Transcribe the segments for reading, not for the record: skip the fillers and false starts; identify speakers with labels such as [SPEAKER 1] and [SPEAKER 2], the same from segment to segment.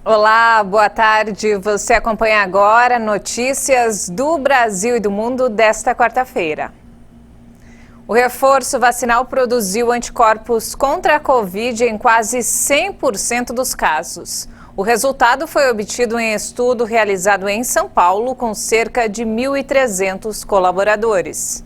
[SPEAKER 1] Olá, boa tarde. Você acompanha agora notícias do Brasil e do mundo desta quarta-feira. O reforço vacinal produziu anticorpos contra a Covid em quase 100% dos casos. O resultado foi obtido em estudo realizado em São Paulo com cerca de 1.300 colaboradores.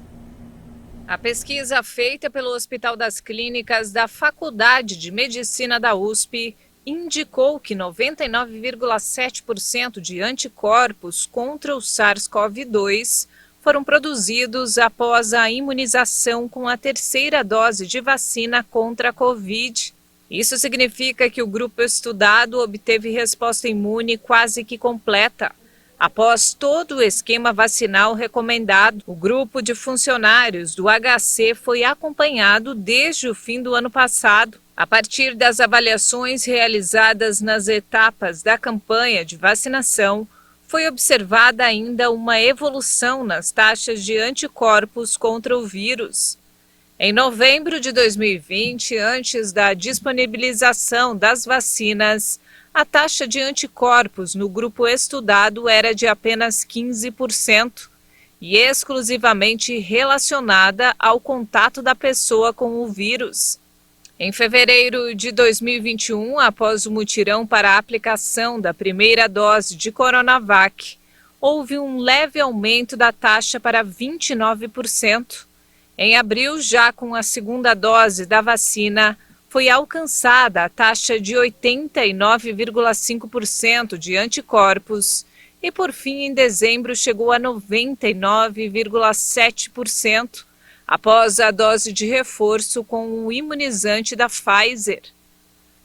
[SPEAKER 1] A pesquisa feita pelo Hospital das Clínicas da Faculdade de Medicina da USP indicou que 99,7% de anticorpos contra o SARS-CoV-2 foram produzidos após a imunização com a terceira dose de vacina contra a Covid. Isso significa que o grupo estudado obteve resposta imune quase que completa. Após todo o esquema vacinal recomendado, o grupo de funcionários do HC foi acompanhado desde o fim do ano passado. A partir das avaliações realizadas nas etapas da campanha de vacinação, foi observada ainda uma evolução nas taxas de anticorpos contra o vírus. Em novembro de 2020, antes da disponibilização das vacinas, a taxa de anticorpos no grupo estudado era de apenas 15% e exclusivamente relacionada ao contato da pessoa com o vírus. Em fevereiro de 2021, após o mutirão para a aplicação da primeira dose de Coronavac, houve um leve aumento da taxa para 29%. Em abril, já com a segunda dose da vacina, foi alcançada a taxa de 89,5% de anticorpos e, por fim, em dezembro, chegou a 99,7%. Após a dose de reforço com o imunizante da Pfizer.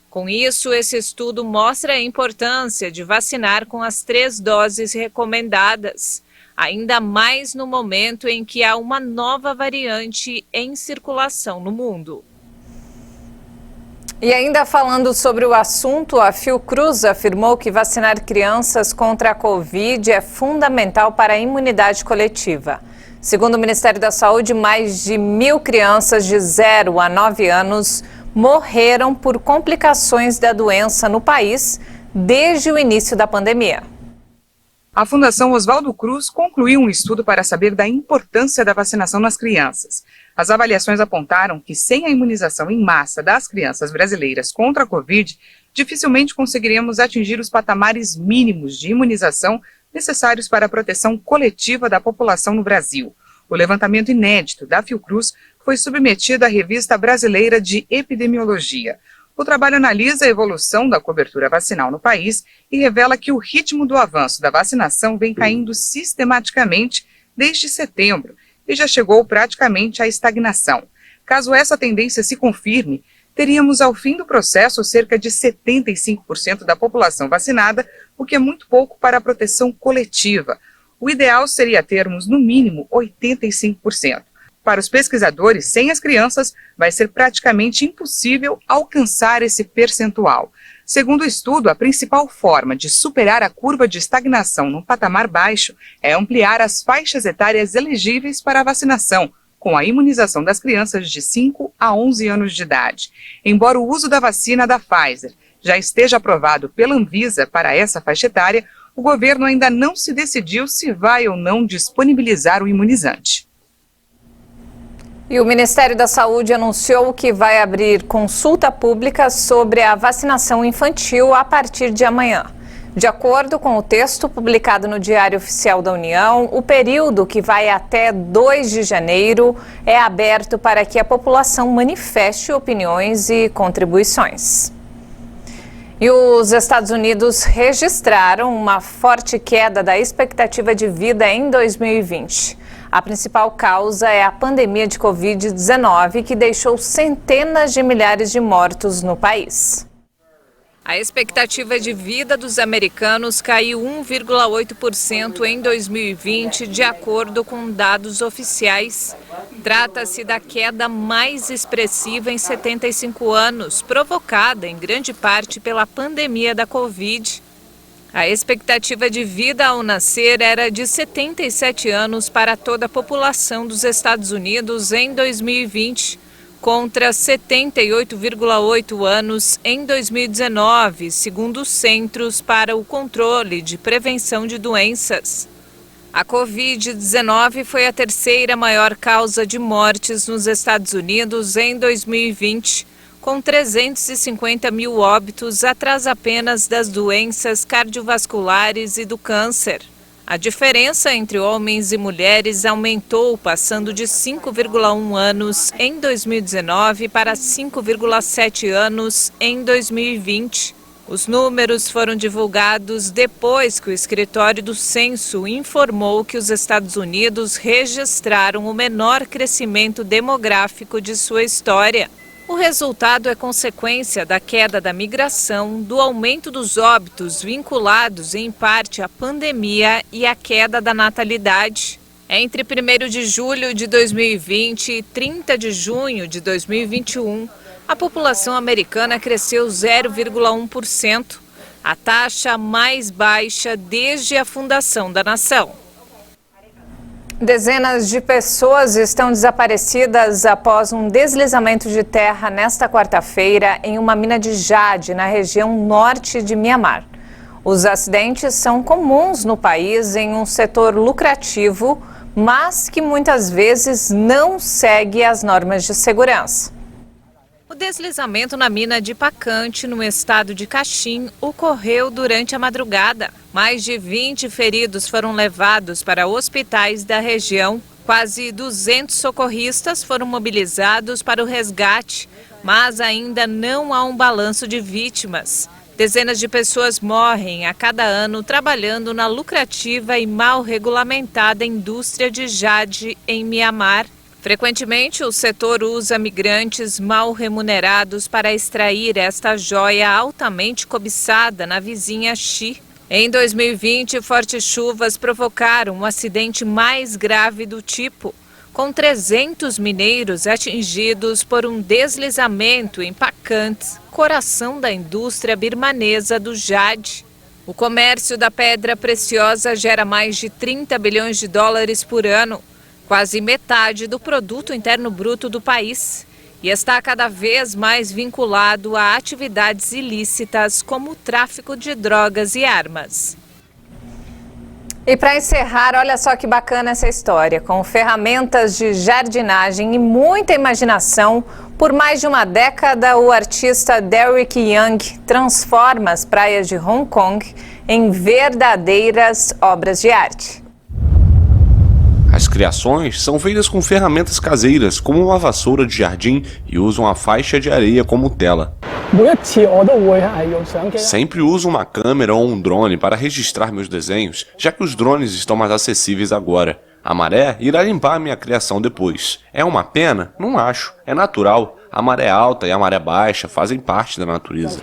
[SPEAKER 1] Com isso, esse estudo mostra a importância de vacinar com as 3 doses recomendadas, ainda mais no momento em que há uma nova variante em circulação no mundo. E ainda falando sobre o assunto, a Fiocruz afirmou que vacinar crianças contra a Covid é fundamental para a imunidade coletiva. Segundo o Ministério da Saúde, mais de 1.000 crianças de 0 a 9 anos morreram por complicações da doença no país desde o início da pandemia.
[SPEAKER 2] A Fundação Oswaldo Cruz concluiu um estudo para saber da importância da vacinação nas crianças. As avaliações apontaram que sem a imunização em massa das crianças brasileiras contra a Covid, dificilmente conseguiríamos atingir os patamares mínimos de imunização necessários para a proteção coletiva da população no Brasil. O levantamento inédito da Fiocruz foi submetido à Revista Brasileira de Epidemiologia. O trabalho analisa a evolução da cobertura vacinal no país e revela que o ritmo do avanço da vacinação vem caindo sistematicamente desde setembro e já chegou praticamente à estagnação. Caso essa tendência se confirme, teríamos ao fim do processo cerca de 75% da população vacinada, o que é muito pouco para a proteção coletiva. O ideal seria termos, no mínimo, 85%. Para os pesquisadores, sem as crianças, vai ser praticamente impossível alcançar esse percentual. Segundo o estudo, a principal forma de superar a curva de estagnação num patamar baixo é ampliar as faixas etárias elegíveis para a vacinação, com a imunização das crianças de 5 a 11 anos de idade. Embora o uso da vacina da Pfizer já esteja aprovado pela Anvisa para essa faixa etária, o governo ainda não se decidiu se vai ou não disponibilizar o imunizante.
[SPEAKER 1] E o Ministério da Saúde anunciou que vai abrir consulta pública sobre a vacinação infantil a partir de amanhã. De acordo com o texto publicado no Diário Oficial da União, o período, que vai até 2 de janeiro, é aberto para que a população manifeste opiniões e contribuições. E os Estados Unidos registraram uma forte queda da expectativa de vida em 2020. A principal causa é a pandemia de Covid-19, que deixou centenas de milhares de mortos no país. A expectativa de vida dos americanos caiu 1,8% em 2020, de acordo com dados oficiais. Trata-se da queda mais expressiva em 75 anos, provocada em grande parte pela pandemia da Covid. A expectativa de vida ao nascer era de 77 anos para toda a população dos Estados Unidos em 2020, contra 78,8 anos em 2019, segundo os Centros para o Controle de Prevenção de Doenças. A Covid-19 foi a terceira maior causa de mortes nos Estados Unidos em 2020, com 350 mil óbitos atrás apenas das doenças cardiovasculares e do câncer. A diferença entre homens e mulheres aumentou, passando de 5,1 anos em 2019 para 5,7 anos em 2020. Os números foram divulgados depois que o escritório do censo informou que os Estados Unidos registraram o menor crescimento demográfico de sua história. O resultado é consequência da queda da migração, do aumento dos óbitos vinculados em parte à pandemia e à queda da natalidade. Entre 1º de julho de 2020 e 30 de junho de 2021, a população americana cresceu 0,1%, a taxa mais baixa desde a fundação da nação. Dezenas de pessoas estão desaparecidas após um deslizamento de terra nesta quarta-feira em uma mina de jade na região norte de Mianmar. Os acidentes são comuns no país em um setor lucrativo, mas que muitas vezes não segue as normas de segurança. O deslizamento na mina de Pacante, no estado de Caxim, ocorreu durante a madrugada. Mais de 20 feridos foram levados para hospitais da região. Quase 200 socorristas foram mobilizados para o resgate, mas ainda não há um balanço de vítimas. Dezenas de pessoas morrem a cada ano trabalhando na lucrativa e mal regulamentada indústria de jade em Mianmar. Frequentemente, o setor usa migrantes mal remunerados para extrair esta joia altamente cobiçada na vizinha Xi. Em 2020, fortes chuvas provocaram um acidente mais grave do tipo, com 300 mineiros atingidos por um deslizamento em Pacante, coração da indústria birmanesa do jade. O comércio da pedra preciosa gera mais de 30 bilhões de dólares por ano, quase metade do produto interno bruto do país, e está cada vez mais vinculado a atividades ilícitas como o tráfico de drogas e armas. E para encerrar, olha só que bacana essa história. Com ferramentas de jardinagem e muita imaginação, por mais de uma década, o artista Derek Young transforma as praias de Hong Kong em verdadeiras obras de arte.
[SPEAKER 3] As criações são feitas com ferramentas caseiras, como uma vassoura de jardim, e usam a faixa de areia como tela. Sempre uso uma câmera ou um drone para registrar meus desenhos, já que os drones estão mais acessíveis agora. A maré irá limpar a minha criação depois. É uma pena? Não acho. É natural. A maré alta e a maré baixa fazem parte da natureza.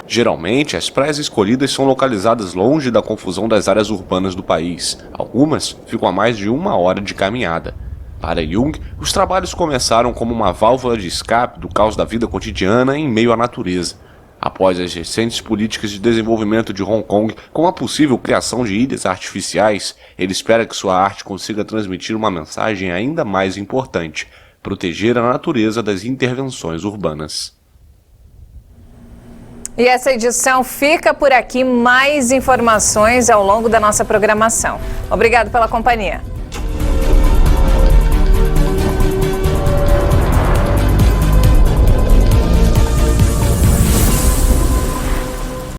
[SPEAKER 3] Geralmente, as praias escolhidas são localizadas longe da confusão das áreas urbanas do país. Algumas ficam a mais de 1 hora de caminhada. Para Jung, os trabalhos começaram como uma válvula de escape do caos da vida cotidiana em meio à natureza. Após as recentes políticas de desenvolvimento de Hong Kong, com a possível criação de ilhas artificiais, ele espera que sua arte consiga transmitir uma mensagem ainda mais importante: proteger a natureza das intervenções urbanas.
[SPEAKER 1] E essa edição fica por aqui. Mais informações ao longo da nossa programação. Obrigado pela companhia.